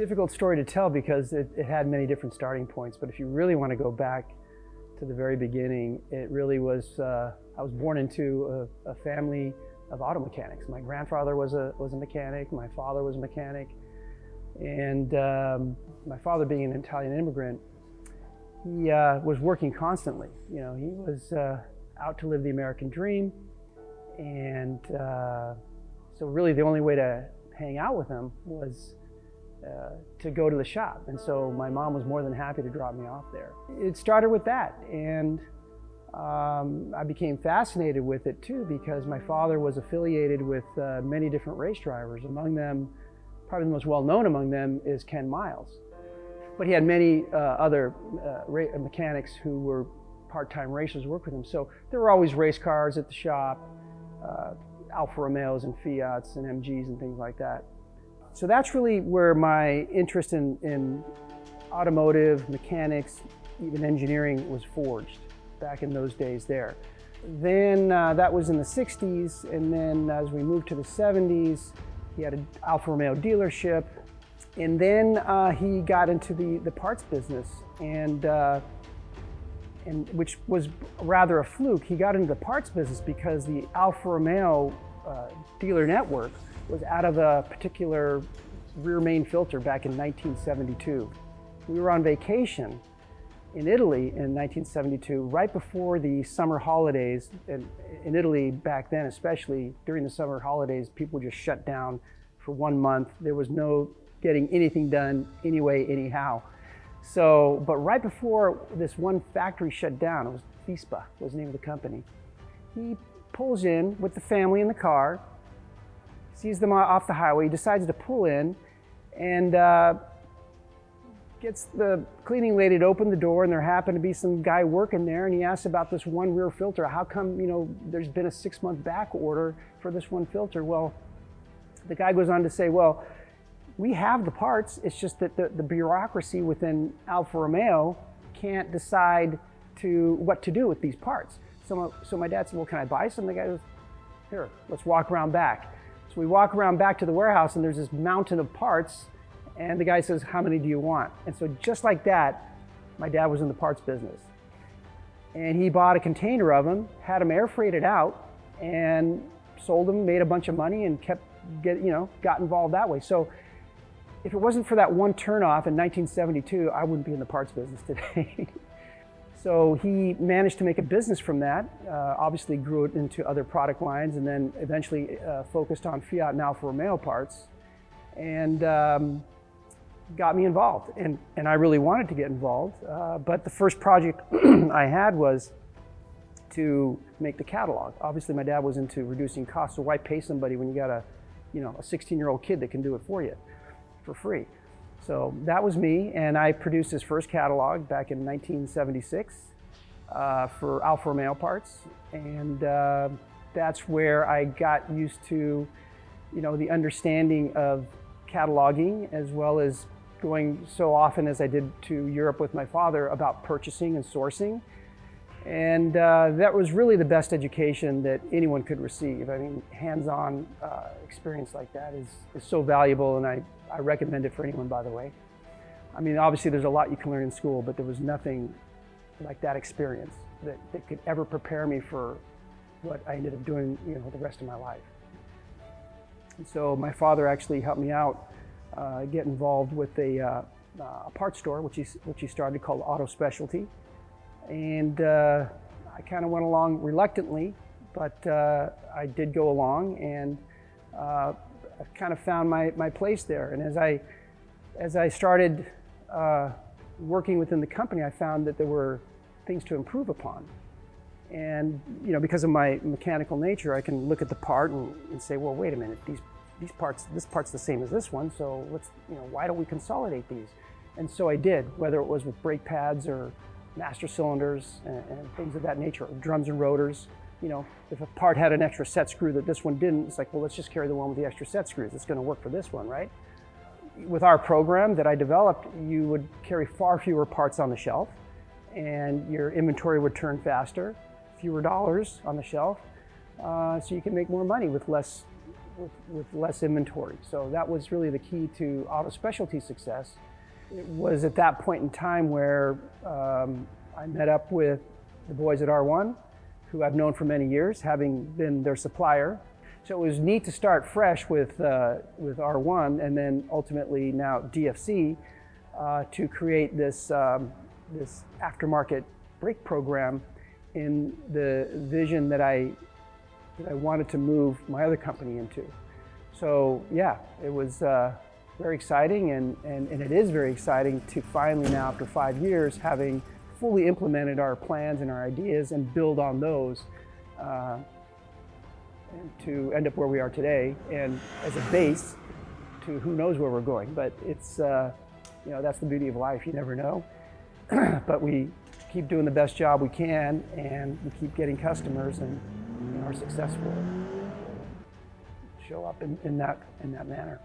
difficult story to tell because it had many different starting points, but if you really want to go back to the very beginning, it really was, I was born into a family of auto mechanics. My grandfather was a mechanic, my father was a mechanic, and my father, being an Italian immigrant, he was working constantly. You know, he was out to live the American dream, and so really the only way to hang out with him was to go to the shop. And so my mom was more than happy to drop me off there. It started with that, and I became fascinated with it too because my father was affiliated with many different race drivers. Among them, probably the most well-known among them is Ken Miles. But he had many other mechanics who were part-time racers work with him. So there were always race cars at the shop, Alfa Romeos and Fiats and MGs and things like that. So that's really where my interest in automotive, mechanics, even engineering was forged back in those days there. Then that was in the 60s, and then as we moved to the 70s, he had an Alfa Romeo dealership, and then he got into the parts business, and which was rather a fluke. He got into the parts business because the Alfa Romeo dealer network was out of a particular rear main filter back in 1972. We were on vacation in Italy in 1972, right before the summer holidays. And in Italy back then, especially during the summer holidays, people just shut down for 1 month. There was no getting anything done anyway, anyhow. So, but right before this one factory shut down, it was Vispa, was the name of the company. He pulls in with the family in the car, sees them off the highway, he decides to pull in, and gets the cleaning lady to open the door, and there happened to be some guy working there, and he asks about this one rear filter. How come, you know, there's been a 6-month back order for this one filter? Well, the guy goes on to say, well, we have the parts, it's just that the bureaucracy within Alfa Romeo can't decide what to do with these parts. So my dad said, well, can I buy some? The guy goes, here, let's walk around back. So we walk around back to the warehouse, and there's this mountain of parts, and the guy says, how many do you want? And so just like that, my dad was in the parts business. And he bought a container of them, had them air freighted out, and sold them, made a bunch of money, and got involved that way. So if it wasn't for that one turnoff in 1972, I wouldn't be in the parts business today. So he managed to make a business from that, obviously grew it into other product lines, and then eventually focused on Fiat and Alfa Romeo parts, and got me involved. And I really wanted to get involved, but the first project I had was to make the catalog. Obviously my dad was into reducing costs, so why pay somebody when you got a 16-year-old kid that can do it for you for free? So that was me, and I produced his first catalog back in 1976 for Alfa Romeo parts, and that's where I got used to, the understanding of cataloging, as well as going so often as I did to Europe with my father about purchasing and sourcing. And that was really the best education that anyone could receive. I mean, hands-on experience like that is so valuable, and I recommend it for anyone, by the way. I mean, obviously there's a lot you can learn in school, but there was nothing like that experience that could ever prepare me for what I ended up doing, the rest of my life. And so my father actually helped me out get involved with a parts store, which he started, called Auto Specialty. And I kind of went along reluctantly, but I did go along, and I kind of found my place there. And as I started working within the company, I found that there were things to improve upon. And because of my mechanical nature, I can look at the part and say, well, wait a minute, this part's the same as this one, so why don't we consolidate these? And so I did, whether it was with brake pads or master cylinders and things of that nature, drums and rotors. If a part had an extra set screw that this one didn't, it's like, well, let's just carry the one with the extra set screws. It's going to work for this one, right? With our program that I developed, you would carry far fewer parts on the shelf, and your inventory would turn faster, fewer dollars on the shelf, so you can make more money with less with less inventory. So that was really the key to auto specialty success. It was at that point in time where I met up with the boys at R1, who I've known for many years, having been their supplier. So it was neat to start fresh with R1 and then ultimately now DFC to create this, this aftermarket brake program in the vision that I wanted to move my other company into. So yeah, it was very exciting, and it is very exciting to finally now, after 5 years, having fully implemented our plans and our ideas and build on those and to end up where we are today, and as a base to who knows where we're going. But it's, you know, that's the beauty of life, you never know. But we keep doing the best job we can, and we keep getting customers, and are successful. Show up in that manner.